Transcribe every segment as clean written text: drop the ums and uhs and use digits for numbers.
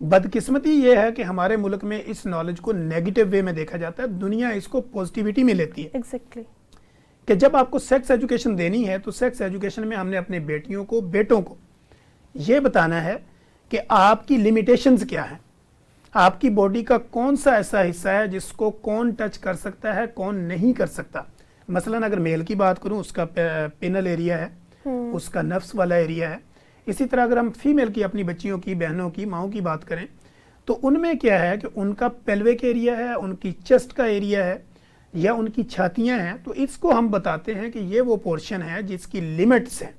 بدقسمتی یہ ہے کہ ہمارے ملک میں اس نالج کو نیگیٹو وے میں دیکھا جاتا ہے، دنیا اس کو پوزیٹیوٹی میں لیتی ہے ایگزیکٹلی کہ جب آپ کو سیکس ایجوکیشن دینی ہے تو سیکس ایجوکیشن میں ہم نے اپنے بیٹیوں کو بیٹوں کو یہ بتانا ہے کہ آپ کی لمیٹیشنز کیا ہیں، آپ کی باڈی کا کون سا ایسا حصہ ہے جس کو کون ٹچ کر سکتا ہے کون نہیں کر سکتا. مثلا اگر میل کی بات کروں اس کا پینل ایریا ہے، اس کا نفس والا ایریا ہے. اسی طرح اگر ہم فیمیل کی اپنی بچیوں کی بہنوں کی ماؤں کی بات کریں تو ان میں کیا ہے کہ ان کا پیلوک ایریا ہے، ان کی چیسٹ کا ایریا ہے یا ان کی چھاتیاں ہیں. تو اس کو ہم بتاتے ہیں کہ یہ وہ پورشن ہے جس کی لمٹس ہیں،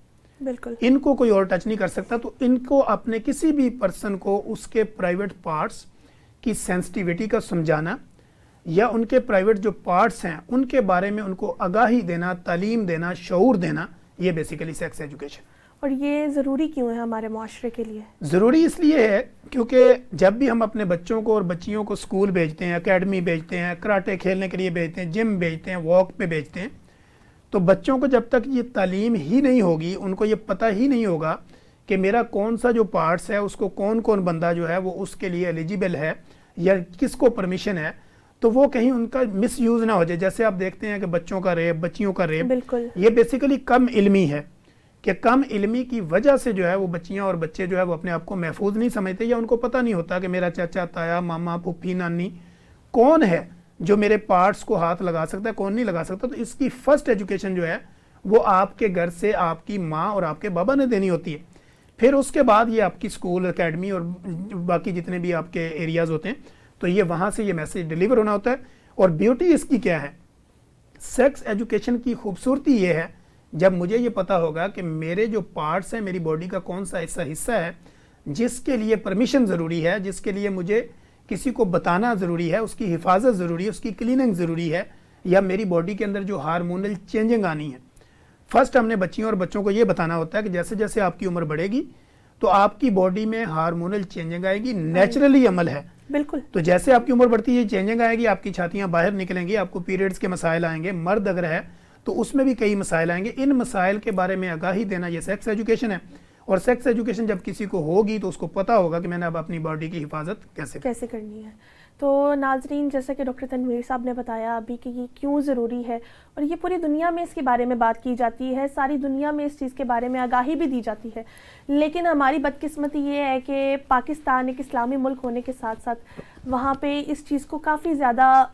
بالکل ان کو کوئی اور ٹچ نہیں کر سکتا. تو ان کو اپنے کسی بھی پرسن کو اس کے پرائیویٹ پارٹس کی سینسٹیوٹی کا سمجھانا یا ان کے پرائیویٹ جو پارٹس ہیں ان کے بارے میں ان کو آگاہی دینا، تعلیم دینا، شعور دینا، یہ بیسیکلی سیکس ایجوکیشن. اور یہ ضروری کیوں ہے ہمارے معاشرے کے لیے؟ ضروری اس لیے ہے کیونکہ جب بھی ہم اپنے بچوں کو اور بچیوں کو اسکول بھیجتے ہیں، اکیڈمی بھیجتے ہیں، کراٹے کھیلنے کے لیے بھیجتے ہیں، جم بھیجتے ہیں، واک پہ بھیجتے ہیں، تو بچوں کو جب تک یہ تعلیم ہی نہیں ہوگی، ان کو یہ پتہ ہی نہیں ہوگا کہ میرا کون سا جو پارٹس ہے اس کو کون کون بندہ جو ہے وہ اس کے لیے ایلیجیبل ہے یا کس کو پرمیشن ہے، تو وہ کہیں ان کا مس یوز نہ ہو جائے. جیسے آپ دیکھتے ہیں کہ بچوں کا ریپ، بچیوں کا ریپ، بالکل یہ بیسیکلی کم علمی ہے کہ کم علمی کی وجہ سے جو ہے وہ بچیاں اور بچے جو ہے وہ اپنے آپ کو محفوظ نہیں سمجھتے یا ان کو پتہ نہیں ہوتا کہ میرا چاچا، تایا، ماما، پھوپھی، نانی کون ہے جو میرے پارٹس کو ہاتھ لگا سکتا ہے، کون نہیں لگا سکتا. تو اس کی فرسٹ ایجوکیشن جو ہے وہ آپ کے گھر سے آپ کی ماں اور آپ کے بابا نے دینی ہوتی ہے. پھر اس کے بعد یہ آپ کی اسکول، اکیڈمی اور باقی جتنے بھی آپ کے ایریاز ہوتے ہیں تو یہ وہاں سے یہ میسیج ڈیلیور ہونا ہوتا ہے. اور بیوٹی اس کی کیا ہے، سیکس ایجوکیشن کی خوبصورتی یہ ہے جب مجھے یہ پتا ہوگا کہ میرے جو پارٹس ہیں، میری باڈی کا کون سا ایسا حصہ ہے جس کے لیے پرمیشن ضروری ہے، جس کے لیے مجھے کسی کو بتانا ضروری ہے، اس کی حفاظت ضروری ہے، اس کی کلیننگ ضروری ہے، یا میری باڈی کے اندر جو ہارمونل چینجنگ آنی ہے. فرسٹ ہم نے بچیوں اور بچوں کو یہ بتانا ہوتا ہے کہ جیسے جیسے آپ کی عمر بڑھے گی تو آپ کی باڈی میں ہارمونل چینجنگ آئے گی، نیچرلی عمل ہے. بالکل. تو جیسے آپ کی عمر بڑھتی ہے چینجنگ آئے گی، آپ کی چھاتیاں باہر نکلیں گی، آپ کو پیریڈز کے مسائل آئیں گے. مرد اگر ہے تو اس میں بھی کئی مسائل آئیں گے. ان مسائل کے بارے میں آگاہی دینا یہ سیکس ایجوکیشن ہے. اور سیکس ایجوکیشن جب کسی کو ہوگی تو اس کو پتا ہوگا کہ میں نے اب اپنی باڈی کی حفاظت کیسے کرنی ہے. تو ناظرین، جیسا کہ ڈاکٹر تنویر صاحب نے بتایا ابھی کہ یہ کیوں ضروری ہے اور یہ پوری دنیا میں اس کے بارے میں بات کی جاتی ہے، ساری دنیا میں اس چیز کے بارے میں آگاہی بھی دی جاتی ہے، لیکن ہماری بدقسمتی یہ ہے کہ پاکستان ایک اسلامی ملک ہونے کے ساتھ ساتھ وہاں پہ اس چیز کو کافی زیادہ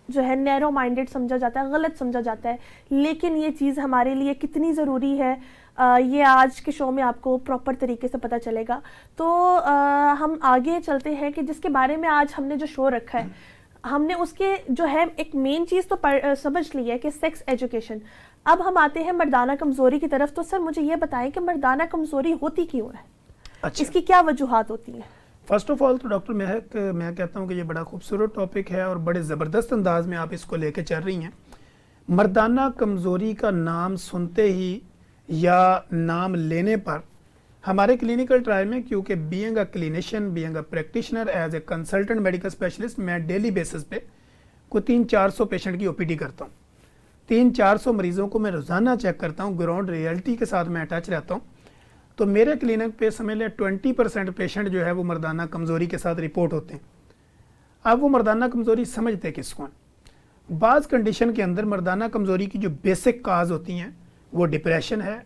جو ہے نیرو مائنڈڈ سمجھا جاتا ہے، غلط سمجھا جاتا ہے. لیکن یہ چیز ہمارے لیے کتنی ضروری ہے یہ آج کے شو میں آپ کو پراپر طریقے سے پتہ چلے گا. تو ہم آگے چلتے ہیں کہ جس کے بارے میں آج ہم نے جو شو رکھا ہے، ہم نے اس کے جو ہے ایک مین چیز تو سمجھ لی ہے کہ سیکس ایجوکیشن. اب ہم آتے ہیں مردانہ کمزوری کی طرف. تو سر مجھے یہ بتائیں کہ مردانہ کمزوری ہوتی کیوں ہے؟ اچھا، اس کی کیا وجوہات ہوتی ہیں؟ فرسٹ آف آل تو ڈاکٹر مہک، میں کہتا ہوں کہ یہ بڑا خوبصورت ٹاپک ہے اور بڑے زبردست انداز میں آپ اس کو لے کے چل رہی ہیں. مردانہ کمزوری کا نام سنتے ہی یا نام لینے پر ہمارے کلینکل ٹرائل میں، کیونکہ being a clinician, being a practitioner, as a consultant medical specialist, میں ڈیلی بیسس پہ کوئی 300-400 پیشنٹ کی او پی ڈی کرتا ہوں. 300-400 مریضوں کو میں روزانہ چیک کرتا ہوں، گراؤنڈ ریئلٹی کے ساتھ میں اٹیچ رہتا ہوں. تو میرے کلینک پہ سمجھ لیں 20% پیشنٹ جو ہے وہ مردانہ کمزوری کے ساتھ رپورٹ ہوتے ہیں. اب وہ مردانہ کمزوری سمجھتے کس کو ہیں؟ بعض کنڈیشن کے اندر مردانہ کمزوری کی جو بیسک کاز ہوتی ہیں وہ ڈپریشن ہے،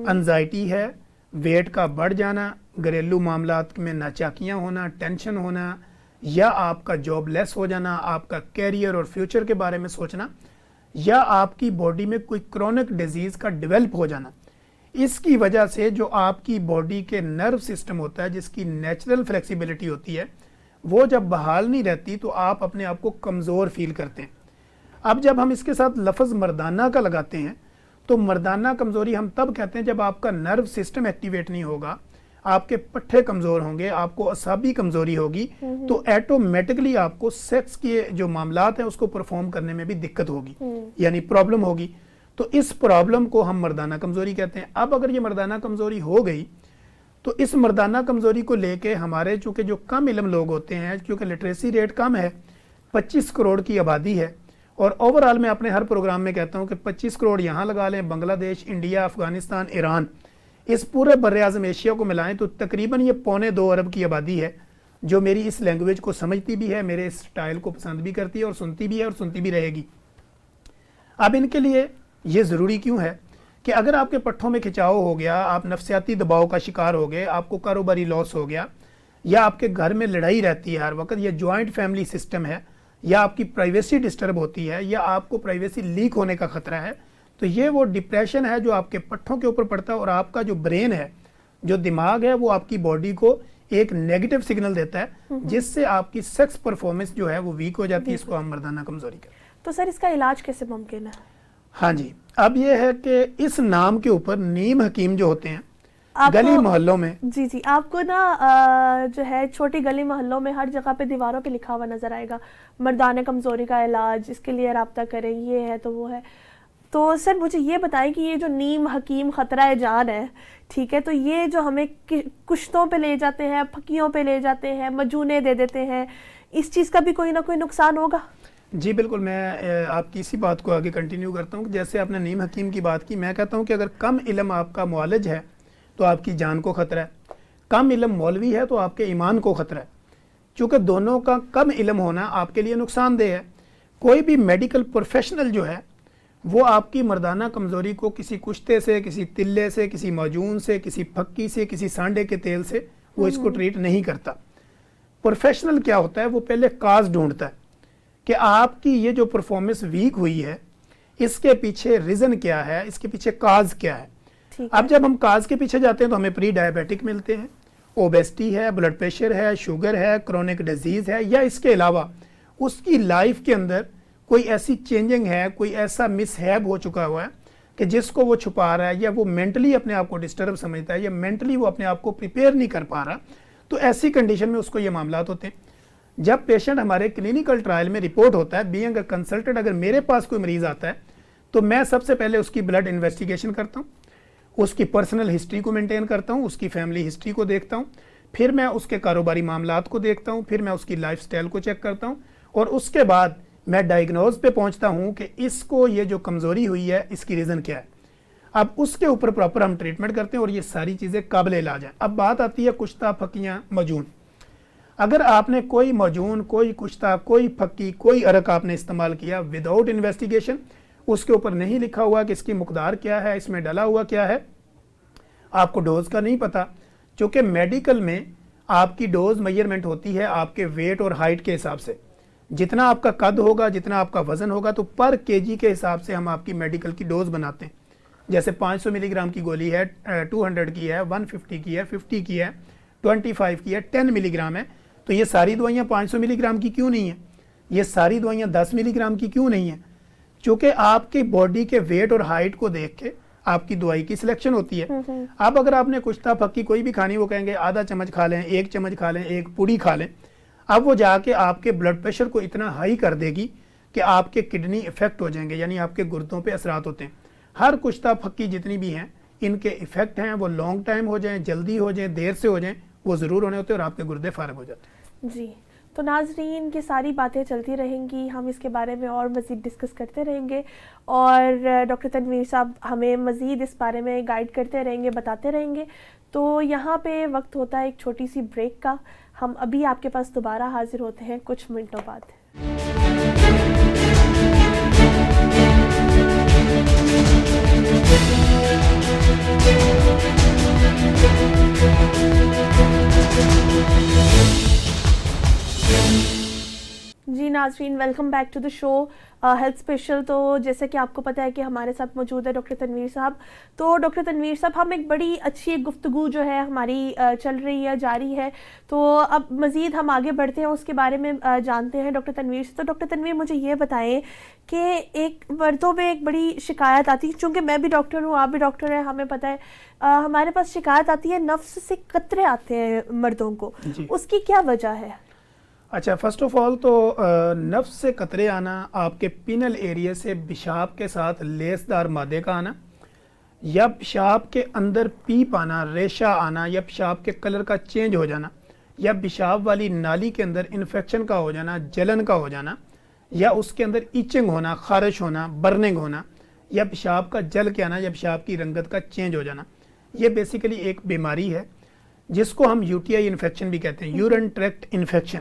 انزائٹی ہے، ویٹ کا بڑھ جانا، گھریلو معاملات میں ناچاکیاں ہونا، ٹینشن ہونا، یا آپ کا جاب لیس ہو جانا، آپ کا کیریئر اور فیوچر کے بارے میں سوچنا، یا آپ کی باڈی میں کوئی کرونک ڈیزیز کا ڈیولپ ہو جانا. اس کی وجہ سے جو آپ کی باڈی کے نرو سسٹم ہوتا ہے، جس کی نیچرل فلیکسیبلٹی ہوتی ہے، وہ جب بحال نہیں رہتی تو آپ اپنے آپ کو کمزور فیل کرتے ہیں. اب جب ہم اس کے ساتھ لفظ مردانہ کا لگاتے ہیں تو مردانہ کمزوری ہم تب کہتے ہیں جب آپ کا نرو سسٹم ایکٹیویٹ نہیں ہوگا، آپ کے پٹھے کمزور ہوں گے، آپ کو اعصابی کمزوری ہوگی، تو ایٹومیٹکلی آپ کو سیکس کے جو معاملات ہیں اس کو پرفارم کرنے میں بھی دقت ہوگی، یعنی پرابلم ہوگی. تو اس پرابلم کو ہم مردانہ کمزوری کہتے ہیں. اب اگر یہ مردانہ کمزوری ہو گئی تو اس مردانہ کمزوری کو لے کے ہمارے چونکہ جو کم علم لوگ ہوتے ہیں، کیونکہ لٹریسی ریٹ کم ہے، 25 کروڑ کی آبادی ہے، اور اوورآل میں اپنے ہر پروگرام میں کہتا ہوں کہ 25 کروڑ یہاں لگا لیں، بنگلہ دیش، انڈیا، افغانستان، ایران، اس پورے بر اعظم ایشیا کو ملائیں تو تقریباً یہ 1.25 ارب کی آبادی ہے جو میری اس لینگویج کو سمجھتی بھی ہے, میرے اس اسٹائل کو پسند بھی کرتی ہے اور سنتی بھی رہے گی. اب ان کے لیے یہ ضروری کیوں ہے کہ اگر آپ کے پٹھوں میں کھچاؤ ہو گیا, آپ نفسیاتی دباؤ کا شکار ہو گئے, آپ کو کاروباری لاس ہو گیا, یا آپ کے گھر میں لڑائی رہتی ہے ہر وقت, یا جوائنٹ فیملی سسٹم ہے, یا آپ کی پرائیویسی ڈسٹرب ہوتی ہے, یا آپ کو پرائیویسی لیک ہونے کا خطرہ ہے, تو یہ وہ ڈپریشن ہے جو آپ کے پٹھوں کے اوپر پڑتا ہے, اور آپ کا جو برین ہے, جو دماغ ہے, وہ آپ کی باڈی کو ایک نیگیٹو سگنل دیتا ہے, جس سے آپ کی سیکس پرفارمنس جو ہے وہ ویک ہو جاتی ہے. اس کو ہم مردانہ کمزوری کہتے ہیں. تو سر اس کا علاج کیسے ممکن ہے؟ ہاں جی, اب یہ ہے کہ اس نام کے اوپر نیم حکیم جو ہوتے ہیں گلی محلوں میں, جی آپ کو نا جو ہے چھوٹی گلی محلوں میں ہر جگہ پہ دیواروں پہ لکھا ہوا نظر آئے گا, مردانہ کمزوری کا علاج, اس کے لیے رابطہ کریں, یہ ہے تو وہ ہے. تو سر مجھے یہ بتائیں کہ یہ جو نیم حکیم خطرہ جان ہے, ٹھیک ہے, تو یہ جو ہمیں کشتوں پہ لے جاتے ہیں, پھکیوں پہ لے جاتے ہیں, مجونے دے دیتے ہیں, اس چیز کا بھی کوئی نہ کوئی نقصان ہوگا؟ جی بالکل, میں آپ کی اسی بات کو آگے کنٹینیو کرتا ہوں. جیسے آپ نے نیم حکیم کی بات کی, میں کہتا ہوں کہ اگر کم علم آپ کا معالج ہے تو آپ کی جان کو خطرہ ہے, کم علم مولوی ہے تو آپ کے ایمان کو خطرہ ہے. چونکہ دونوں کا کم علم ہونا آپ کے لیے نقصان دہ ہے. کوئی بھی میڈیکل پروفیشنل جو ہے وہ آپ کی مردانہ کمزوری کو کسی کشتے سے, کسی تلے سے, کسی معجون سے, کسی پھکی سے, کسی سانڈے کے تیل سے وہ اس کو ٹریٹ نہیں کرتا. پروفیشنل کیا ہوتا ہے, وہ پہلے کاز ڈھونڈتا ہے کہ آپ کی یہ جو پرفارمنس ویک ہوئی ہے اس کے پیچھے ریزن کیا ہے, اس کے پیچھے کاز کیا ہے. اب جب ہم کاز کے پیچھے جاتے ہیں تو ہمیں پری ڈائبیٹک ملتے ہیں, اوبیسٹی ہے, بلڈ پریشر ہے, شوگر ہے, کرونک ڈیزیز ہے, یا اس کے علاوہ اس کی لائف کے اندر کوئی ایسی چینجنگ ہے, کوئی ایسا مس ہیب ہو چکا ہوا ہے کہ جس کو وہ چھپا رہا ہے, یا وہ مینٹلی اپنے آپ کو ڈسٹرب سمجھتا ہے, یا مینٹلی وہ اپنے آپ کو پریپیئر نہیں کر پا رہا. تو ایسی کنڈیشن میں اس کو یہ معاملات ہوتے ہیں. جب پیشنٹ ہمارے کلینیکل ٹرائل میں رپورٹ ہوتا ہے, بینگ اے کنسلٹنٹ, اگر میرے پاس کوئی مریض آتا ہے تو میں سب سے پہلے اس کی بلڈ انویسٹیگیشن کرتا ہوں, اس کی پرسنل ہسٹری کو مینٹین کرتا ہوں, اس کی فیملی ہسٹری کو دیکھتا ہوں, پھر میں اس کے کاروباری معاملات کو دیکھتا ہوں, پھر میں اس کی لائف سٹائل کو چیک کرتا ہوں, اور اس کے بعد میں ڈائگنوز پہ پہنچتا ہوں کہ اس کو یہ جو کمزوری ہوئی ہے اس کی ریزن کیا ہے. اب اس کے اوپر پراپر ہم ٹریٹمنٹ کرتے ہیں, اور یہ ساری چیزیں قابل علاج ہیں. اب بات آتی ہے کشتہ, پھکیاں, مجون. اگر آپ نے کوئی مجون, کوئی کشتہ, کوئی پھکی, کوئی عرق آپ نے استعمال کیا وداؤٹ انویسٹیگیشن, اس کے اوپر نہیں لکھا ہوا کہ اس کی مقدار کیا ہے, اس میں ڈلا ہوا کیا ہے, آپ کو ڈوز کا نہیں پتا, چونکہ میڈیکل میں آپ کی ڈوز میجرمنٹ ہوتی ہے آپ کے ویٹ اور ہائٹ کے حساب سے. جتنا آپ کا قد ہوگا, جتنا آپ کا وزن ہوگا, تو پر کے جی کے حساب سے ہم آپ کی میڈیکل کی ڈوز بناتے ہیں. جیسے 500 ملی گرام کی گولی ہے, 200 کی ہے, 150 کی ہے, 50 کی ہے, 25 کی ہے, 10 ملی گرام ہے. تو یہ ساری دوائیاں 500 ملی گرام کی کیوں نہیں ہیں, یہ ساری دوائیاں 10 ملی گرام کی کیوں نہیں ہیں؟ چونکہ آپ کی باڈی کے ویٹ اور ہائٹ کو دیکھ کے آپ کی دوائی کی سلیکشن ہوتی ہے. اب اگر آپ نے کشتہ, پھکی کوئی بھی کھانی, وہ کہیں گے آدھا چمچ کھا لیں, 1 چمچ کھا لیں, 1 پوڑی کھا لیں. اب وہ جا کے آپ کے بلڈ پریشر کو اتنا ہائی کر دے گی کہ آپ کے کڈنی افیکٹ ہو جائیں گے, یعنی آپ کے گردوں پہ اثرات ہوتے ہیں. ہر کشتہ, پھکی جتنی بھی ہیں, ان کے افیکٹ ہیں, وہ لانگ ٹائم ہو جائیں, جلدی ہو جائیں, دیر سے ہو جائیں, وہ ضرور ہونے ہوتے ہیں, اور آپ کے گردے فارغ ہو جاتے ہیں. جی تو ناظرین کی ساری باتیں چلتی رہیں گی, ہم اس کے بارے میں اور مزید ڈسکس کرتے رہیں گے, اور ڈاکٹر تنویر صاحب ہمیں مزید اس بارے میں گائیڈ کرتے رہیں گے, بتاتے رہیں گے. تو یہاں پہ وقت ہوتا ہے ایک چھوٹی سی بریک کا. ہم ابھی آپ کے پاس دوبارہ حاضر ہوتے ہیں کچھ منٹوں بعد. جی ناظرین, welcome back to the show health special. تو جیسے کہ آپ کو پتہ ہے کہ ہمارے ساتھ موجود ہے ڈاکٹر تنویر صاحب. تو ڈاکٹر تنویر صاحب, ہم ایک بڑی اچھی گفتگو جو ہے ہماری چل رہی ہے, جاری ہے. تو اب مزید ہم آگے بڑھتے ہیں, اس کے بارے میں جانتے ہیں ڈاکٹر تنویر سے. تو ڈاکٹر تنویر مجھے یہ بتائیں کہ ایک مردوں میں ایک بڑی شکایت آتی ہے, چونکہ میں بھی ڈاکٹر ہوں, آپ بھی ڈاکٹر ہیں, ہمیں پتہ ہے, ہمارے پاس شکایت آتی ہے نفس سے قطرے آتے ہیں مردوں کو. اس کی کیا وجہ ہے؟ اچھا, فرسٹ آف آل تو نفس سے قطرے آنا, آپ کے پینل ایریا سے پیشاب کے ساتھ لیس دار مادے کا آنا, یا پیشاب کے اندر پیپ آنا, ریشہ آنا, یا پیشاب کے کلر کا چینج ہو جانا, یا پیشاب والی نالی کے اندر انفیکشن کا ہو جانا, جلن کا ہو جانا, یا اس کے اندر ایچنگ ہونا, خارش ہونا, برننگ ہونا, یا پیشاب کا جل کے آنا, یا پیشاب کی رنگت کا چینج ہو جانا. یہ بیسیکلی ایک بیماری ہے جس کو ہم یو ٹی آئی انفیکشن بھی کہتے ہیں، urine tracked infection.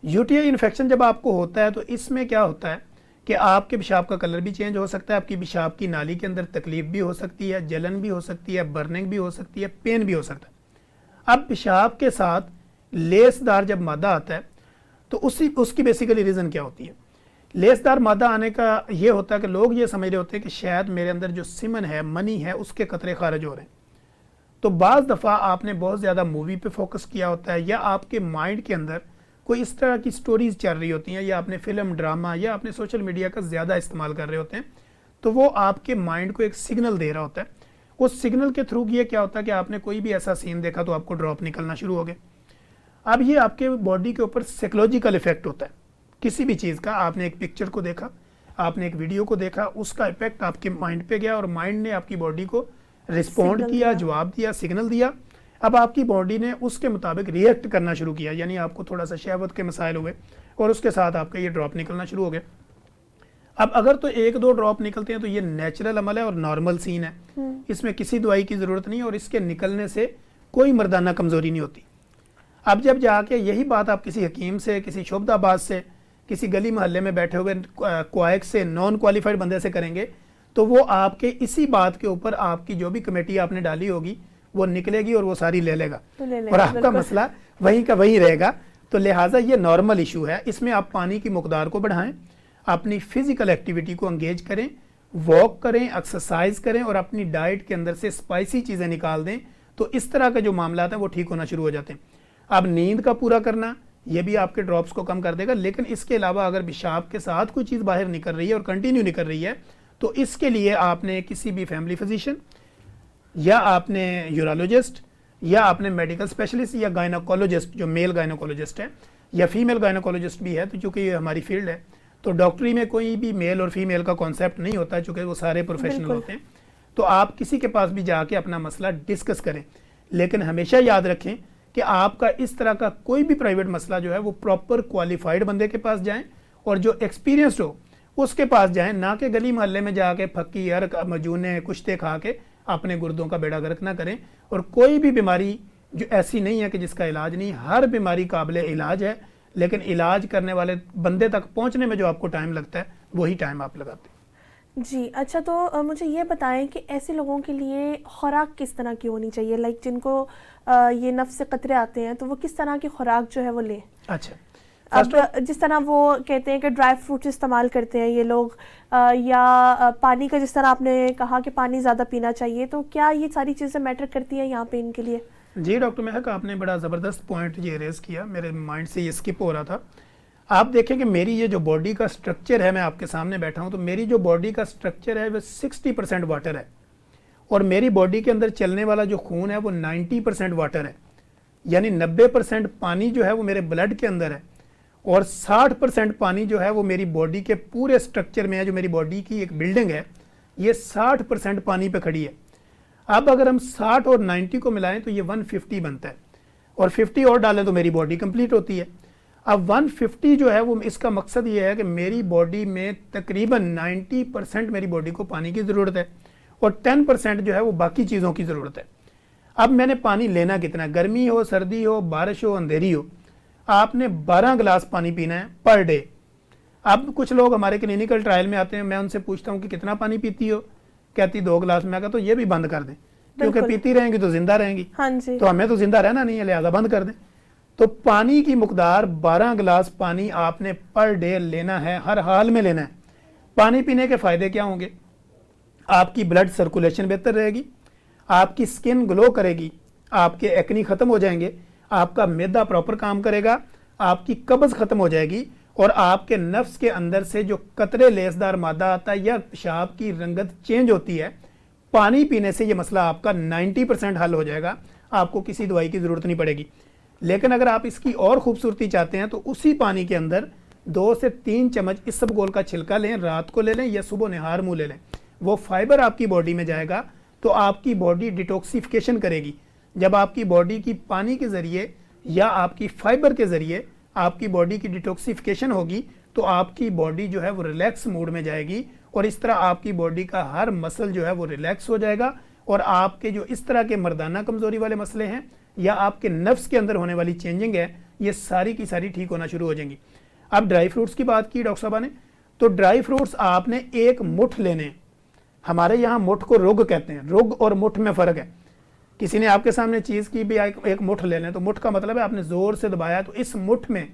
U T I infection جب آپ کو ہوتا ہے تو اس میں کیا ہوتا ہے کہ آپ کے پیشاب کا کلر بھی چینج ہو سکتا ہے، آپ کی پیشاب کی نالی کے اندر تکلیف بھی ہو سکتی ہے، جلن بھی ہو سکتی ہے، برننگ بھی ہو سکتی ہے، پین بھی ہو سکتا ہے. اب پیشاب کے ساتھ لیس دار جب مادہ آتا ہے تو اس کی بیسیکلی ریزن کیا ہوتی ہے؟ لیس دار مادہ آنے کا یہ ہوتا ہے کہ لوگ یہ سمجھ رہے ہوتے ہیں کہ شاید میرے اندر جو سیمن ہے، منی ہے، اس کے قطرے خارج ہو رہے ہیں. تو بعض دفعہ آپ نے بہت زیادہ مووی پہ فوکس کیا ہوتا ہے، یا آپ کے مائنڈ کے اندر کوئی اس طرح کی سٹوریز چل رہی ہوتی ہیں، یا آپ نے فلم، ڈرامہ، یا آپ نے سوشل میڈیا کا زیادہ استعمال کر رہے ہوتے ہیں، تو وہ آپ کے مائنڈ کو ایک سگنل دے رہا ہوتا ہے. اس سگنل کے تھرو یہ کیا ہوتا ہے کہ آپ نے کوئی بھی ایسا سین دیکھا تو آپ کو ڈراپ نکلنا شروع ہو گئے. اب یہ آپ کے باڈی کے اوپر سائیکولوجیکل افیکٹ ہوتا ہے کسی بھی چیز کا. آپ نے ایک پکچر کو دیکھا، آپ نے ایک ویڈیو کو دیکھا، اس کا افیکٹ آپ کے مائنڈ پہ گیا اور مائنڈ نے آپ کی باڈی کو رسپونڈ کیا، جواب دیا، سگنل دیا. اب آپ کی باڈی نے اس کے مطابق ریئیکٹ کرنا شروع کیا، یعنی آپ کو تھوڑا سا شہوت کے مسائل ہوئے اور اس کے ساتھ آپ کا یہ ڈراپ نکلنا شروع ہو گئے. اب اگر تو ایک دو ڈراپ نکلتے ہیں تو یہ نیچرل عمل ہے اور نارمل سین ہے، اس میں کسی دوائی کی ضرورت نہیں اور اس کے نکلنے سے کوئی مردانہ کمزوری نہیں ہوتی. اب جب جا کے یہی بات آپ کسی حکیم سے، کسی شعبدہ باز سے، کسی گلی محلے میں بیٹھے ہوئے کوائک سے، نان کوالیفائڈ بندے سے کریں گے تو وہ آپ کے اسی بات کے اوپر آپ کی جو بھی کمیٹی آپ نے ڈالی ہوگی وہ نکلے گی اور وہ ساری لے لے گا اور آپ کا مسئلہ وہیں کا وہیں رہے گا. تو لہٰذا یہ نارمل ایشو ہے. اس میں آپ پانی کی مقدار کو بڑھائیں، اپنی فزیکل ایکٹیویٹی کو انگیج کریں، واک کریں، ایکسرسائز کریں اور اپنی ڈائٹ کے اندر سے اسپائسی چیزیں نکال دیں. تو اس طرح کے جو معاملات ہیں وہ ٹھیک ہونا شروع ہو جاتے ہیں. اب نیند کا پورا کرنا یہ بھی آپ کے ڈراپس کو کم کر دے گا. لیکن اس کے علاوہ اگر پیشاب کے ساتھ کوئی چیز باہر نکل رہی ہے اور کنٹینیو نکل رہی ہے تو اس کے لیے آپ نے کسی بھی فیملی فزیشین یا آپ نے یورولوجسٹ یا آپ نے میڈیکل اسپیشلسٹ یا گائنوکولوجسٹ جو میل گائنوکولوجسٹ ہے یا فیمیل گائنوکولوجسٹ بھی ہے، تو چونکہ یہ ہماری فیلڈ ہے تو ڈاکٹری میں کوئی بھی میل اور فیمیل کا کانسیپٹ نہیں ہوتا چونکہ وہ سارے پروفیشنل ہوتے ہیں. تو آپ کسی کے پاس بھی جا کے اپنا مسئلہ ڈسکس کریں. لیکن ہمیشہ یاد رکھیں کہ آپ کا اس طرح کا کوئی بھی پرائیویٹ مسئلہ جو ہے وہ پراپر کوالیفائڈ بندے کے پاس جائیں اور جو ایکسپیرینسڈ ہو اس کے پاس جائیں، نہ کہ گلی محلے میں جا کے پھکی ارک مجونے کشتے کھا کے اپنے گردوں کا بیڑا غرق نہ کریں. اور کوئی بھی بیماری جو ایسی نہیں ہے کہ جس کا علاج نہیں، ہر بیماری قابل علاج ہے، لیکن علاج کرنے والے بندے تک پہنچنے میں جو آپ کو ٹائم لگتا ہے وہی ٹائم آپ لگاتے ہیں. جی اچھا، تو مجھے یہ بتائیں کہ ایسے لوگوں کے لیے خوراک کس طرح کی ہونی چاہیے، لائک جن کو یہ نفس سے قطرے آتے ہیں تو وہ کس طرح کی خوراک جو ہے وہ لیں؟ اچھا، اب جس طرح وہ کہتے ہیں کہ ڈرائی فروٹس استعمال کرتے ہیں یہ لوگ، یا پانی کا جس طرح آپ نے کہا کہ پانی زیادہ پینا چاہیے، تو کیا یہ ساری چیزیں میٹر کرتی ہیں یہاں پہ ان کے لیے؟ جی ڈاکٹر مہک، آپ نے بڑا زبردست پوائنٹ یہ ریز کیا، میرے مائنڈ سے یہ اسکپ ہو رہا تھا. آپ دیکھیں کہ میری یہ جو باڈی کا سٹرکچر ہے، میں آپ کے سامنے بیٹھا ہوں تو میری جو باڈی کا سٹرکچر ہے وہ 60% واٹر ہے اور میری باڈی کے اندر چلنے والا جو خون ہے وہ 90% واٹر ہے. یعنی 90% پانی جو ہے وہ میرے بلڈ کے اندر ہے اور 60% پانی جو ہے وہ میری باڈی کے پورے سٹرکچر میں ہے. جو میری باڈی کی ایک بلڈنگ ہے یہ 60% پانی پہ کھڑی ہے. اب اگر ہم 60 اور 90 کو ملائیں تو یہ 150 بنتا ہے اور 50 اور ڈالیں تو میری باڈی کمپلیٹ ہوتی ہے. اب 150 جو ہے وہ اس کا مقصد یہ ہے کہ میری باڈی میں تقریباً 90% میری باڈی کو پانی کی ضرورت ہے اور 10% جو ہے وہ باقی چیزوں کی ضرورت ہے. اب میں نے پانی لینا کتنا ہے، گرمی ہو، سردی ہو، بارش ہو، اندھیری ہو، آپ نے 12 گلاس پانی پینا ہے پر ڈے. اب کچھ لوگ ہمارے کلینکل ٹرائل میں آتے ہیں، میں ان سے پوچھتا ہوں کہ کتنا پانی پیتی ہو، کہتی 2 گلاس. میں کہتا تو یہ بھی بند کر دیں کیونکہ پیتی رہیں گی تو زندہ رہیں گی. ہاں جی، تو ہمیں تو زندہ رہنا نہیں ہے، لہذا بند کر دیں. تو پانی کی مقدار 12 گلاس پانی آپ نے پر ڈے لینا ہے، ہر حال میں لینا ہے. پانی پینے کے فائدے کیا ہوں گے؟ آپ کی بلڈ سرکولیشن بہتر رہے گی، آپ کی سکن گلو کرے گی، آپ کے ایکنی ختم ہو جائیں گے، آپ کا معدہ پراپر کام کرے گا، آپ کی قبض ختم ہو جائے گی اور آپ کے نفس کے اندر سے جو قطرے لیسدار مادہ آتا ہے یا پیشاب کی رنگت چینج ہوتی ہے، پانی پینے سے یہ مسئلہ آپ کا 90% حل ہو جائے گا. آپ کو کسی دوائی کی ضرورت نہیں پڑے گی. لیکن اگر آپ اس کی اور خوبصورتی چاہتے ہیں تو اسی پانی کے اندر 2 سے 3 چمچ اسبگول کا چھلکا لیں، رات کو لے لیں یا صبح نہار منہ لے لیں. وہ فائبر آپ کی باڈی میں جائے گا تو آپ کی باڈی ڈیٹاکسیفیکیشن کرے گی. جب آپ کی باڈی کی پانی کے ذریعے یا آپ کی فائبر کے ذریعے آپ کی باڈی کی ڈیٹاکسیفیکیشن ہوگی تو آپ کی باڈی جو ہے وہ ریلیکس موڈ میں جائے گی اور اس طرح آپ کی باڈی کا ہر مسل جو ہے وہ ریلیکس ہو جائے گا اور آپ کے جو اس طرح کے مردانہ کمزوری والے مسئلے ہیں یا آپ کے نفس کے اندر ہونے والی چینجنگ ہے، یہ ساری کی ساری ٹھیک ہونا شروع ہو جائیں گی۔ اب ڈرائی فروٹس کی بات کی ڈاکٹر صاحبہ نے، تو ڈرائی فروٹس آپ نے ایک مٹھ لینے ہیں۔ ہمارے یہاں مٹھ کو رگ کہتے ہیں، رگ اور مٹھ میں فرق ہے۔ کسی نے آپ کے سامنے چیز کی بھی ایک مٹھ لے لیں، تو مٹھ کا مطلب ہے آپ نے زور سے دبایا، تو اس مٹھ میں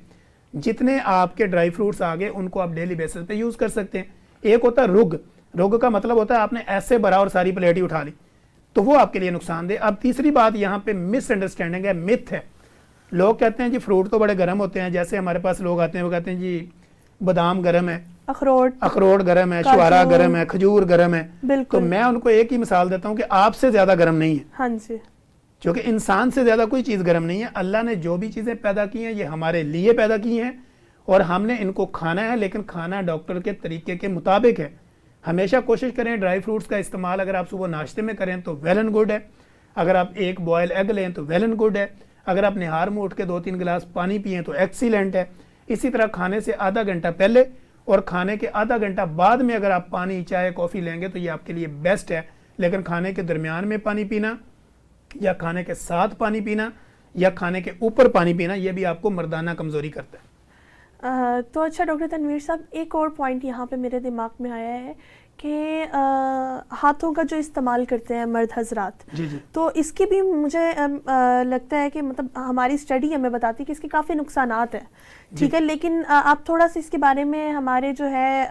جتنے آپ کے ڈرائی فروٹس آگے ان کو آپ ڈیلی بیسس پہ یوز کر سکتے ہیں۔ ایک ہوتا ہے رگ، رگ کا مطلب ہوتا ہے آپ نے ایسے بھرا اور ساری پلیٹ ہی اٹھا لی، تو وہ آپ کے لیے نقصان دہ۔ اب تیسری بات یہاں پہ مس انڈرسٹینڈنگ ہے، متھ ہے۔ لوگ کہتے ہیں جی فروٹ تو بڑے گرم ہوتے ہیں، جیسے ہمارے پاس لوگ آتے ہیں وہ کہتے ہیں جی بادام گرم ہے، اخروٹ گرم ہے، شوارا گرم ہے، کھجور گرم ہے۔ تو میں ان کو ایک ہی مثال دیتا ہوں کہ آپ سے زیادہ گرم نہیں ہے، ہاں جی، کیونکہ انسان سے زیادہ کوئی چیز گرم نہیں ہے۔ اللہ نے جو بھی چیزیں پیدا کی ہیں یہ ہمارے لیے پیدا کی ہیں، اور ہم نے ان کو کھانا ہے، لیکن کھانا ڈاکٹر کے طریقے کے مطابق ہے۔ ہمیشہ کوشش کریں ڈرائی فروٹس کا استعمال اگر آپ صبح ناشتے میں کریں تو ویل اینڈ گڈ ہے، اگر آپ ایک بوائل ایگ لیں تو ویل اینڈ گڈ ہے، اگر آپ نہار میں اٹھ کے 2-3 گلاس پانی پئیں تو ایکسیلنٹ ہے۔ اسی طرح کھانے سے آدھا گھنٹہ پہلے اور کھانے کے آدھا گھنٹہ بعد میں اگر آپ پانی چائے کافی لیں گے تو یہ آپ کے لیے بیسٹ ہے۔ لیکن کھانے کے درمیان میں پانی پینا یا کھانے کے ساتھ پانی پینا یا کھانے کے اوپر پانی پینا یہ بھی آپ کو مردانہ کمزوری کرتا ہے۔ تو اچھا ڈاکٹر تنویر صاحب، ایک اور پوائنٹ یہاں پہ میرے دماغ میں آیا ہے کہ ہاتھوں کا جو استعمال کرتے ہیں مرد حضرات، جی جی، تو اس کی بھی مجھے لگتا ہے کہ مطلب ہماری اسٹڈی ہمیں بتاتی ہے کہ اس کے کافی نقصانات ہیں، ٹھیک ہے، لیکن آپ تھوڑا سا اس کے بارے میں ہمارے جو ہے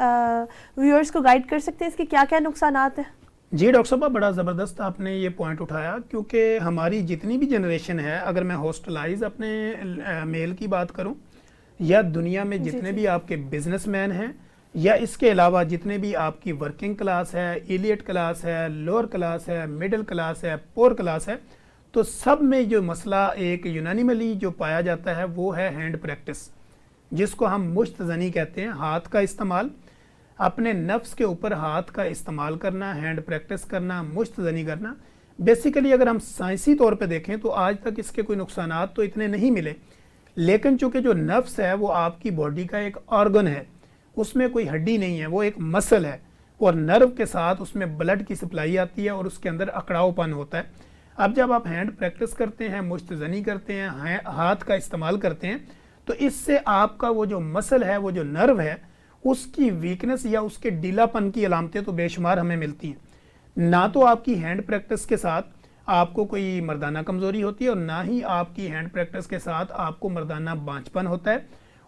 ویورز کو گائیڈ کر سکتے ہیں اس کے کیا کیا نقصانات ہیں؟ جی ڈاکٹر صاحب، بڑا زبردست آپ نے یہ پوائنٹ اٹھایا، کیونکہ ہماری جتنی بھی جنریشن ہے، اگر میں ہاسٹلائز اپنے میل کی بات کروں یا دنیا میں جتنے بھی آپ کے بزنس مین ہیں یا اس کے علاوہ جتنے بھی آپ کی ورکنگ کلاس ہے، ایلیٹ کلاس ہے، لوور کلاس ہے، مڈل کلاس ہے، پور کلاس ہے، تو سب میں جو مسئلہ ایک یونانیملی جو پایا جاتا ہے وہ ہے ہینڈ پریکٹس، جس کو ہم مشت زنی کہتے ہیں۔ ہاتھ کا استعمال، اپنے نفس کے اوپر ہاتھ کا استعمال کرنا، ہینڈ پریکٹس کرنا، مشت زنی کرنا۔ بیسیکلی اگر ہم سائنسی طور پہ دیکھیں تو آج تک اس کے کوئی نقصانات تو اتنے نہیں ملے، لیکن چونکہ جو نفس ہے وہ آپ کی باڈی کا ایک آرگن ہے، اس میں کوئی ہڈی نہیں ہے، وہ ایک مسل ہے، اور نرو کے ساتھ اس میں بلڈ کی سپلائی آتی ہے اور اس کے اندر اکڑاؤ پن ہوتا ہے۔ اب جب آپ ہینڈ پریکٹس کرتے ہیں، مشت زنی کرتے ہیں، ہاتھ کا استعمال کرتے ہیں، تو اس سے آپ کا وہ جو مسل ہے، وہ جو نرو ہے، اس کی ویکنس یا اس کے ڈھیلا پن کی علامتیں تو بے شمار ہمیں ملتی ہیں۔ نہ تو آپ کی ہینڈ پریکٹس کے ساتھ آپ کو کوئی مردانہ کمزوری ہوتی ہے، اور نہ ہی آپ کی ہینڈ پریکٹس کے ساتھ آپ کو مردانہ بانجپن ہوتا ہے،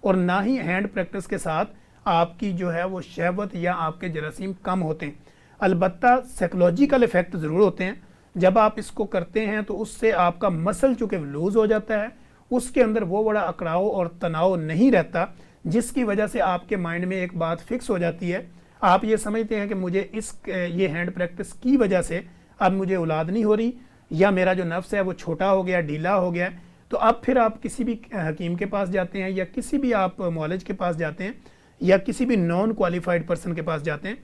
اور نہ ہی ہینڈ پریکٹس کے ساتھ آپ کی جو ہے وہ شہوت یا آپ کے جراثیم کم ہوتے ہیں۔ البتہ سائیکولوجیکل ایفیکٹ ضرور ہوتے ہیں۔ جب آپ اس کو کرتے ہیں تو اس سے آپ کا مسل چونکہ لوز ہو جاتا ہے، اس کے اندر وہ بڑا اکڑاؤ اور تناؤ نہیں رہتا، جس کی وجہ سے آپ کے مائنڈ میں ایک بات فکس ہو جاتی ہے، آپ یہ سمجھتے ہیں کہ مجھے یہ ہینڈ پریکٹس کی وجہ سے اب مجھے اولاد نہیں ہو رہی، یا میرا جو نفس ہے وہ چھوٹا ہو گیا، ڈھیلا ہو گیا۔ تو اب پھر آپ کسی بھی حکیم کے پاس جاتے ہیں یا کسی بھی آپ معالج کے پاس جاتے ہیں یا کسی بھی نان کوالیفائڈ پرسن کے پاس جاتے ہیں،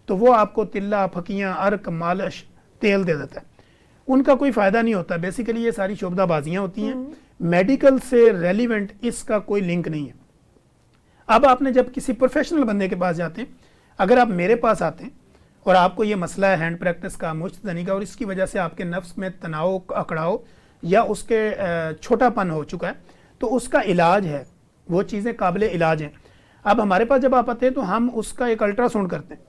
تو وہ آپ کو تلا، پھکیاں، عرق، مالش، تیل دے دیتا ہے۔ ان کا کوئی فائدہ نہیں ہوتا۔ بیسیکلی یہ ساری شعبدہ بازیاں ہوتی ہیں، میڈیکل سے ریلیونٹ اس کا کوئی لنک نہیں ہے۔ اب آپ نے جب کسی پروفیشنل بندے کے پاس جاتے ہیں، اگر آپ میرے پاس آتے ہیں اور آپ کو یہ مسئلہ ہے ہینڈ پریکٹس کا، مشت زنی کا، اور اس کی وجہ سے آپ کے نفس میں تناؤ، اکڑاؤ یا اس کے چھوٹا پن ہو چکا ہے، تو اس کا علاج ہے، وہ چیزیں قابل علاج ہیں۔ اب ہمارے پاس جب آپ آتے ہیں تو ہم اس کا ایک الٹرا ساؤنڈ کرتے ہیں،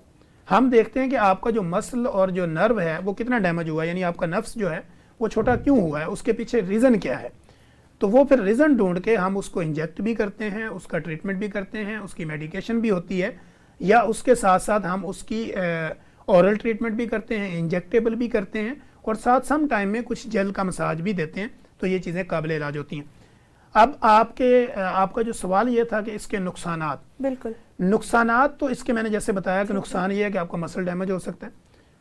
ہم دیکھتے ہیں کہ آپ کا جو مسل اور جو نرو ہے وہ کتنا ڈیمیج ہوا ہے، یعنی آپ کا نفس جو ہے وہ چھوٹا کیوں ہوا ہے، اس کے پیچھے ریزن کیا ہے۔ تو وہ پھر ریزن ڈھونڈ کے ہم اس کو انجیکٹ بھی کرتے ہیں، اس کا ٹریٹمنٹ بھی کرتے ہیں، اس کی میڈیکیشن بھی ہوتی ہے، یا اس کے ساتھ ساتھ ہم اس کی اورل ٹریٹمنٹ بھی کرتے ہیں، انجیکٹیبل بھی کرتے ہیں، اور ساتھ سم ٹائم میں کچھ جیل کا مساج بھی دیتے ہیں۔ تو یہ چیزیں قابل علاج ہوتی ہیں۔ اب آپ کا جو سوال یہ تھا کہ اس کے نقصانات، بالکل نقصانات تو اس کے میں نے جیسے بتایا کہ نقصان یہ ہے کہ آپ کا مسل ڈیمیج ہو سکتا ہے،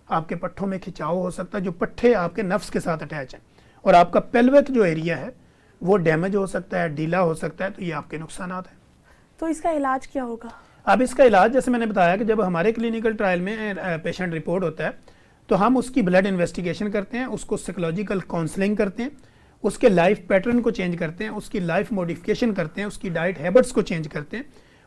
آپ کے پٹھوں میں کھچاؤ ہو سکتا ہے، جو پٹھے آپ کے نفس کے ساتھ اٹیچ ہیں، اور آپ کا پیلوک جو ایریا ہے وہ ڈیمیج ہو سکتا ہے، ڈھیلا ہو سکتا ہے۔ تو یہ آپ کے نقصانات ہیں۔ تو اس کا علاج کیا ہوگا؟ اب اس کا علاج جیسے میں نے بتایا کہ جب ہمارے کلینکل ٹرائل میں پیشنٹ رپورٹ ہوتا ہے تو ہم اس کی بلڈ انویسٹیگیشن کرتے ہیں، اس کو سائیکولوجیکل کاؤنسلنگ کرتے ہیں، اس کے لائف پیٹرن کو چینج کرتے ہیں، اس کی لائف موڈیفیکیشن کرتے ہیں، اس کی ڈائٹ ہیبٹس کو چینج کرتے ہیں،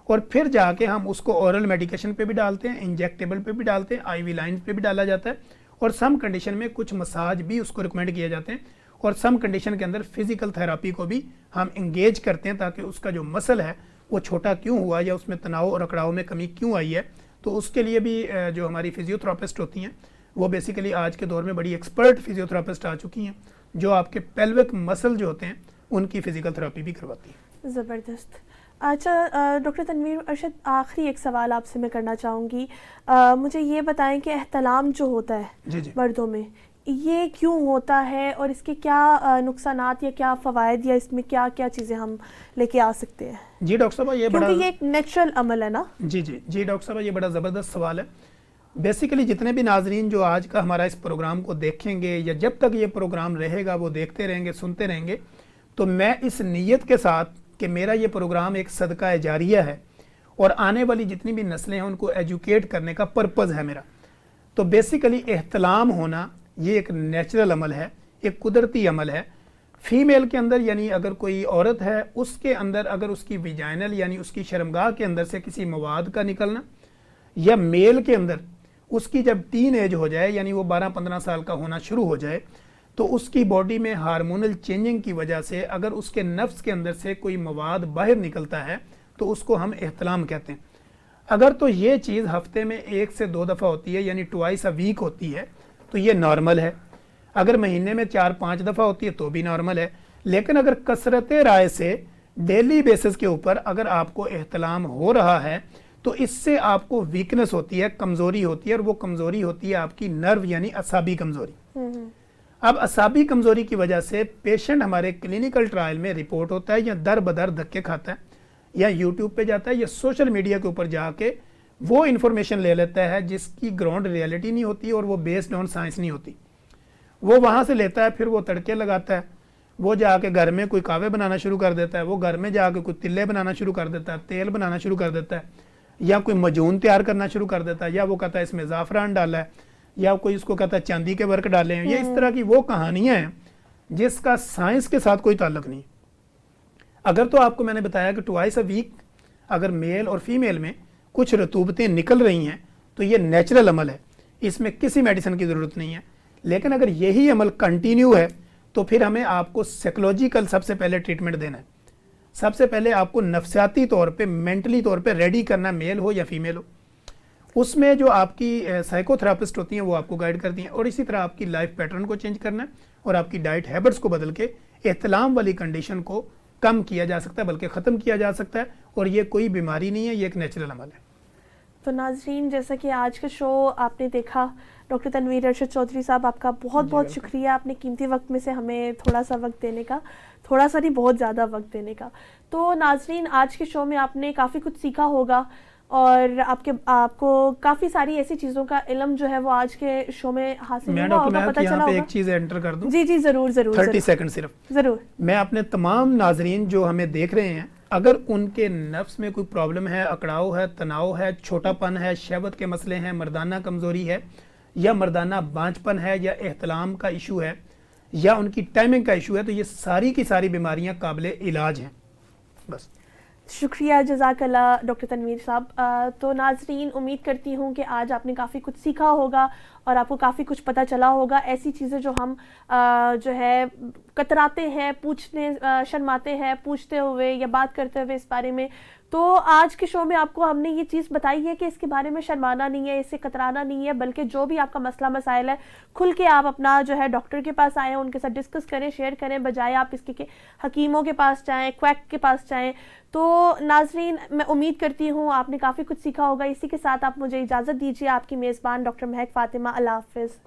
اور پھر جا کے ہم اس کو اورل میڈیکیشن پہ بھی ڈالتے ہیں، انجیکٹیبل پہ بھی ڈالتے ہیں، آئی وی لائنز پہ بھی ڈالا جاتا ہے، اور سم کنڈیشن میں کچھ مساج بھی اس کو ریکمینڈ کیے جاتے ہیں، اور سم کنڈیشن کے اندر فزیکل تھراپی کو بھی ہم انگیج کرتے ہیں تاکہ اس کا جو مسل ہے وہ چھوٹا کیوں ہوا یا اس میں تناؤ اور اکڑاؤ میں کمی کیوں آئی ہے. تو اس کے لیے بھی جو ہماری فزیوتھراپسٹ ہوتی ہیں وہ بیسیکلی آج کے دور میں بڑی ایکسپرٹ فزیوتھراپسٹ آ چکی ہیں جو آپ کے پیلوک مسل جو ہوتے ہیں ان کی فزیکل تھراپی بھی کرواتی ہیں. زبردست. اچھا ڈاکٹر تنویر ارشد، آخری ایک سوال آپ سے میں کرنا چاہوں گی. مجھے یہ بتائیں کہ احتلام جو ہوتا ہے مردوں میں یہ کیوں ہوتا ہے اور اس کے کیا نقصانات یا کیا فوائد یا اس میں کیا کیا چیزیں ہم لے کے آ سکتے ہیں؟ جی ڈاکٹر صاحبہ یہ بڑا، کیونکہ یہ ایک نیچرل عمل ہے نا. جی ڈاکٹر صاحبہ یہ بڑا زبردست سوال ہے. بیسیکلی جتنے بھی ناظرین جو آج کا ہمارا اس پروگرام کو دیکھیں گے یا جب تک یہ پروگرام رہے گا وہ دیکھتے رہیں گے سنتے رہیں گے، تو میں اس نیت کے ساتھ کہ میرا یہ پروگرام ایک صدقہ جاریہ ہے اور آنے والی جتنی بھی نسلیں ہیں ان کو ایجوکیٹ کرنے کا پرپز ہے میرا. تو بیسیکلی احتلام ہونا یہ ایک نیچرل عمل ہے، ایک قدرتی عمل ہے. فیمیل کے اندر یعنی اگر کوئی عورت ہے اس کے اندر اگر اس کی ویجائنل یعنی اس کی شرمگاہ کے اندر سے کسی مواد کا نکلنا، یا میل کے اندر اس کی جب ٹین ایج ہو جائے یعنی وہ 12-15 سال کا ہونا شروع ہو جائے تو اس کی باڈی میں ہارمونل چینجنگ کی وجہ سے اگر اس کے نفس کے اندر سے کوئی مواد باہر نکلتا ہے تو اس کو ہم احتلام کہتے ہیں. اگر تو یہ چیز ہفتے میں 1 سے 2 دفعہ ہوتی ہے یعنی ٹوائس اے ویک ہوتی ہے تو یہ نارمل ہے. اگر مہینے میں 4-5 دفعہ ہوتی ہے تو بھی نارمل ہے. لیکن اگر کثرت رائے سے ڈیلی بیسس کے اوپر اگر آپ کو احتلام ہو رہا ہے تو اس سے آپ کو ویکنس ہوتی ہے، کمزوری ہوتی ہے، اور وہ کمزوری ہوتی ہے آپ کی نرو یعنی اعصابی کمزوری. اب اعصابی کمزوری کی وجہ سے پیشنٹ ہمارے کلینکل ٹرائل میں رپورٹ ہوتا ہے یا در بدر دھکے کھاتا ہے یا یوٹیوب پہ جاتا ہے یا سوشل میڈیا کے اوپر جا کے وہ انفارمیشن لے لیتا ہے جس کی گراؤنڈ ریئلٹی نہیں ہوتی اور وہ بیسڈ آن سائنس نہیں ہوتی. وہ وہاں سے لیتا ہے، پھر وہ تڑکے لگاتا ہے، وہ جا کے گھر میں کوئی کاوے بنانا شروع کر دیتا ہے، وہ گھر میں جا کے کوئی تلے بنانا شروع کر دیتا ہے، تیل بنانا شروع کر دیتا ہے، یا کوئی مجون تیار کرنا شروع کر دیتا ہے، یا وہ کہتا ہے اس میں زعفران ڈالا ہے، یا کوئی اس کو کہتا ہے چاندی کے ورق ڈالے ہیں. یہ اس طرح کی وہ کہانیاں ہیں جس کا سائنس کے ساتھ کوئی تعلق نہیں. اگر تو آپ کو میں نے بتایا کہ ٹوائس اے ویک اگر میل اور فیمیل میں کچھ رطوبتیں نکل رہی ہیں تو یہ نیچرل عمل ہے، اس میں کسی میڈیسن کی ضرورت نہیں ہے. لیکن اگر یہی عمل کنٹینیو ہے تو پھر ہمیں آپ کو سائیکولوجیکل سب سے پہلے ٹریٹمنٹ دینا ہے. سب سے پہلے آپ کو نفسیاتی طور پہ مینٹلی طور پہ ریڈی کرنا، میل ہو یا فیمیل ہو. اس میں جو آپ کی سائیکو تھراپسٹ ہوتی ہیں وہ آپ کو گائیڈ کرتی ہیں، اور اسی طرح آپ کی لائف پیٹرن کو چینج کرنا ہے اور آپ کی ڈائٹ ہیبٹس کو بدل کے احتلام والی کنڈیشن کو کم کیا جا سکتا ہے بلکہ ختم کیا جا سکتا ہے. اور یہ کوئی بیماری نہیں ہے، یہ ایک نیچرل عمل ہے. تو ناظرین جیسا کہ آج کا شو آپ نے دیکھا، ڈاکٹر تنویر ارشد چودھری صاحب آپ کا بہت بہت شکریہ اپنے قیمتی وقت میں سے ہمیں تھوڑا سا وقت دینے کا، تھوڑا سا نہیں بہت زیادہ وقت دینے کا. تو ناظرین آج کے شو میں آپ نے کافی کچھ سیکھا ہوگا اور آپ کو کافی ساری ایسی چیزوں کا علم جو ہے وہ آج کے شو میں حاصل ہوگا، پتہ چلا ہوگا. ایک چیز انٹر کر دوں؟ جی ضرور 30 سیکنڈ صرف. ضرور. میں اپنے تمام ناظرین جو ہمیں دیکھ رہے ہیں اگر ان کے نفس میں کوئی پرابلم ہے، اکڑاؤ ہے، تناؤ ہے، چھوٹا پن ہے، شہوت کے مسئلے ہیں، مردانہ کمزوری ہے یا مردانہ بانجھ پن ہے یا احتلام کا ایشو ہے یا ان کی ٹائمنگ کا ایشو ہے، تو یہ ساری کی ساری بیماریاں قابل علاج ہیں. بس شکریہ، جزاک اللہ ڈاکٹر تنویر صاحب. تو ناظرین امید کرتی ہوں کہ آج آپ نے کافی کچھ سیکھا ہوگا اور آپ کو کافی کچھ پتہ چلا ہوگا. ایسی چیزیں جو ہم جو ہے کتراتے ہیں، پوچھنے شرماتے ہیں پوچھتے ہوئے یا بات کرتے ہوئے اس بارے میں، تو آج کے شو میں آپ کو ہم نے یہ چیز بتائی ہے کہ اس کے بارے میں شرمانا نہیں ہے، اس سے کترانا نہیں ہے، بلکہ جو بھی آپ کا مسئلہ مسائل ہے کھل کے آپ اپنا جو ہے ڈاکٹر کے پاس آئیں، ان کے ساتھ ڈسکس کریں، شیئر کریں، بجائے آپ اس کے حکیموں کے پاس جائیں، کویک کے پاس جائیں. تو ناظرین میں امید کرتی ہوں آپ نے کافی کچھ سیکھا ہوگا. اسی کے ساتھ آپ مجھے اجازت دیجیے. آپ کی میزبان ڈاکٹر مہک فاطمہ. اللہ حافظ.